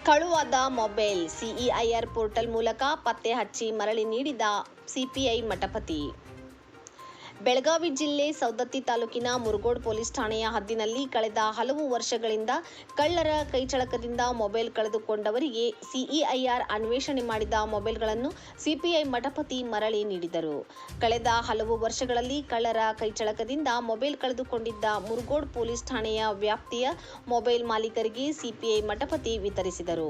ಕಳುವಾದ mobile ಸಿಇಐಆರ್ portal ಮೂಲಕ ಪತ್ತೆ ಹಚ್ಚಿ ಮರಳಿ ನೀಡಿದ ಸಿಪಿಐ ಮಠಪತಿ. ಬೆಳಗಾವಿ ಜಿಲ್ಲೆ ಸವದತ್ತಿ ತಾಲೂಕಿನ ಮುರಗೋಡ್ ಪೊಲೀಸ್ ಠಾಣೆಯ ಹದ್ದಿನಲ್ಲಿ ಕಳೆದ ಹಲವು ವರ್ಷಗಳಿಂದ ಕಳ್ಳರ ಕೈಚಳಕದಿಂದ ಮೊಬೈಲ್ ಕಳೆದುಕೊಂಡವರಿಗೆ ಸಿಇಐಆರ್ ಅನ್ವೇಷಣೆ ಮಾಡಿದ ಮೊಬೈಲ್ಗಳನ್ನು ಸಿಪಿಐ ಮಠಪತಿ ಮರಳಿ ನೀಡಿದರು. ಕಳೆದ ಹಲವು ವರ್ಷಗಳಲ್ಲಿ ಕಳ್ಳರ ಕೈಚಳಕದಿಂದ ಮೊಬೈಲ್ ಕಳೆದುಕೊಂಡಿದ್ದ ಮುರಗೋಡ್ ಪೊಲೀಸ್ ಠಾಣೆಯ ವ್ಯಾಪ್ತಿಯ ಮೊಬೈಲ್ ಮಾಲೀಕರಿಗೆ ಸಿಪಿಐ ಮಠಪತಿ ವಿತರಿಸಿದರು.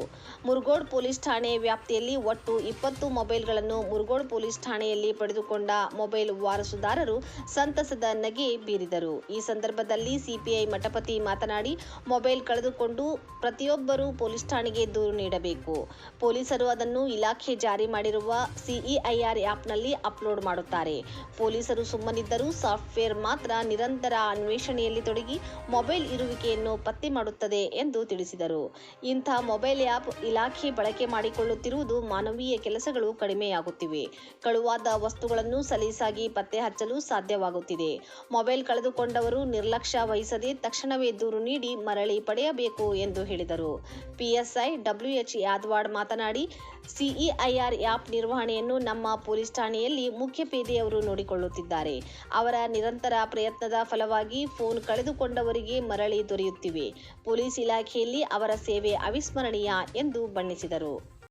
ಮುರಗೋಡ್ ಪೊಲೀಸ್ ಠಾಣೆ ವ್ಯಾಪ್ತಿಯಲ್ಲಿ ಒಟ್ಟು 20 ಮೊಬೈಲ್ಗಳನ್ನು ಮುರಗೋಡ್ ಪೊಲೀಸ್ ಠಾಣೆಯಲ್ಲಿ ಪಡೆದುಕೊಂಡ ಮೊಬೈಲ್ ವಾರಸುದಾರರು ಸಂತಸದ ನಗೆ ಬೀರಿದರು. ಈ ಸಂದರ್ಭದಲ್ಲಿ ಸಿಪಿಐ ಮಠಪತಿ ಮಾತನಾಡಿ, ಮೊಬೈಲ್ ಕಳೆದುಕೊಂಡು ಪ್ರತಿಯೊಬ್ಬರೂ ಪೊಲೀಸ್ ಠಾಣೆಗೆ ದೂರು ನೀಡಬೇಕು. ಪೊಲೀಸರು ಅದನ್ನು ಇಲಾಖೆ ಜಾರಿ ಮಾಡಿರುವ ಸಿಇಐಆರ್ ಆ್ಯಪ್ನಲ್ಲಿ ಅಪ್ಲೋಡ್ ಮಾಡುತ್ತಾರೆ. ಪೊಲೀಸರು ಸುಮ್ಮನಿದ್ದರೂ ಸಾಫ್ಟ್ವೇರ್ ಮಾತ್ರ ನಿರಂತರ ಅನ್ವೇಷಣೆಯಲ್ಲಿ ತೊಡಗಿ ಮೊಬೈಲ್ ಇರುವಿಕೆಯನ್ನು ಪತ್ತೆ ಮಾಡುತ್ತದೆ ಎಂದು ತಿಳಿಸಿದರು. ಇಂಥ ಮೊಬೈಲ್ ಆ್ಯಪ್ ಇಲಾಖೆ ಬಳಕೆ ಮಾಡಿಕೊಳ್ಳುತ್ತಿರುವುದು ಮಾನವೀಯ ಕೆಲಸಗಳು ಕಡಿಮೆಯಾಗುತ್ತಿವೆ. ಕಳುವಾದ ವಸ್ತುಗಳನ್ನು ಸಲೀಸಾಗಿ ಪತ್ತೆ ಹಚ್ಚಲು ಸಾಧ್ಯವಾಗುತ್ತಿದೆ. ಮೊಬೈಲ್ ಕಳೆದುಕೊಂಡವರು ನಿರ್ಲಕ್ಷ್ಯ ವಹಿಸದೆ ತಕ್ಷಣವೇ ದೂರು ನೀಡಿ ಮರಳಿ ಪಡೆಯಬೇಕು ಎಂದು ಹೇಳಿದರು. ಪಿಎಸ್ಐ ಡಬ್ಲ್ಯೂಎಚ್ ಯಾದವಾಡ್ ಮಾತನಾಡಿ, ಸಿಇಐಆರ್ ಆ್ಯಪ್ ನಿರ್ವಹಣೆಯನ್ನು ನಮ್ಮ ಪೊಲೀಸ್ ಠಾಣೆಯಲ್ಲಿ ಮುಖ್ಯಪೇದೆಯವರು ನೋಡಿಕೊಳ್ಳುತ್ತಿದ್ದಾರೆ. ಅವರ ನಿರಂತರ ಪ್ರಯತ್ನದ ಫಲವಾಗಿ ಫೋನ್ ಕಳೆದುಕೊಂಡವರಿಗೆ ಮರಳಿ ದೊರೆಯುತ್ತಿವೆ. ಪೊಲೀಸ್ ಇಲಾಖೆಯಲ್ಲಿ ಅವರ ಸೇವೆ ಅವಿಸ್ಮರಣೀಯ ಎಂದು ಬಣ್ಣಿಸಿದರು.